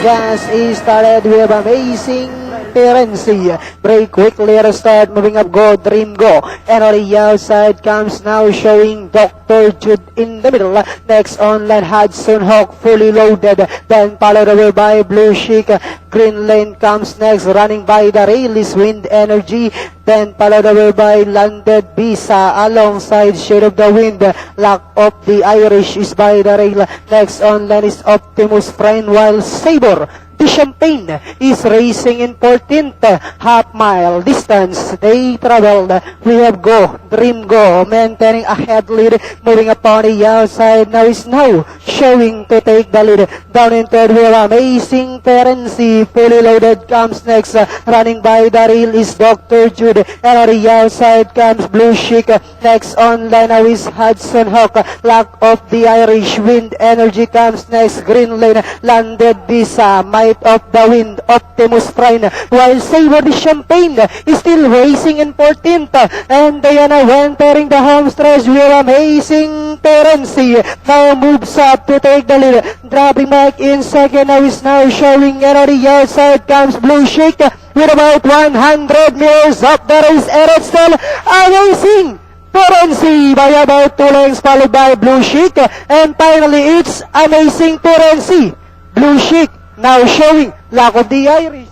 gas is started. We have Amazing Terency. Break quickly at the start. Moving up, Go Dream Go. And on the outside comes now showing Dr. Jude in the middle. Next online, Hudson Hawk fully loaded. Then followed over by Blue Chic. Green Lane comes next, running by the rail is Wind Energy. Then followed over by Landed Visa alongside Shade of the Wind. Lock of the Irish is by the rail. Next online is Optimus Prime, while Sabre the Champagne is racing in 14th half mile distance. They traveled. We have Go Dream Go maintaining a head lead, moving upon the outside. Now is now showing to take the lead. Down in third, we have Amazing Terency fully loaded comes next. Running by the rail is Dr. Jude, and on the outside comes Blue Chic. Next online now is Hudson Hawk. Lock of the Irish, Wind Energy comes next. Green Lane, Landed Visa, Might of the Wind, Optimus Prime, while Sabre the Champagne is still racing in 14th. And Diana entering the home stretch. We have Amazing Terency now moves up to take the lead, dropping back in second. Now is now showing, and on the outside comes Blue Chic with about 100 meters of the race, and it's still Amazing Terency by about 2 lengths, followed by Blue Chic, and finally it's Amazing Terency. Blue Chic now showing Lock of the Irish.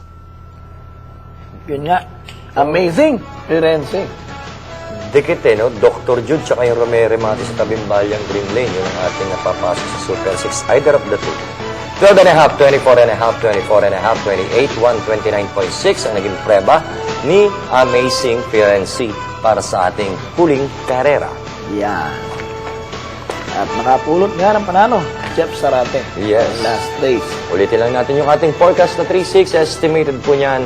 Yun nga. Amazing. Firenze. Dikit no? Dr. Jude tsaka yung Romero Mati sa tabing balyang Green Lane. Yun ang ating napapasok sa Super 6. Either of the two. 12 and a half, 24 and a half, 24 and a half, 28, 129.6 ang naging preba ni Amazing Firenze para sa ating huling karera. Yan. At nakapulot nga ng panalo. Jeff Sarate. Yes. Last days. Ulitin lang natin yung ating forecast na 3-6. Estimated po niyan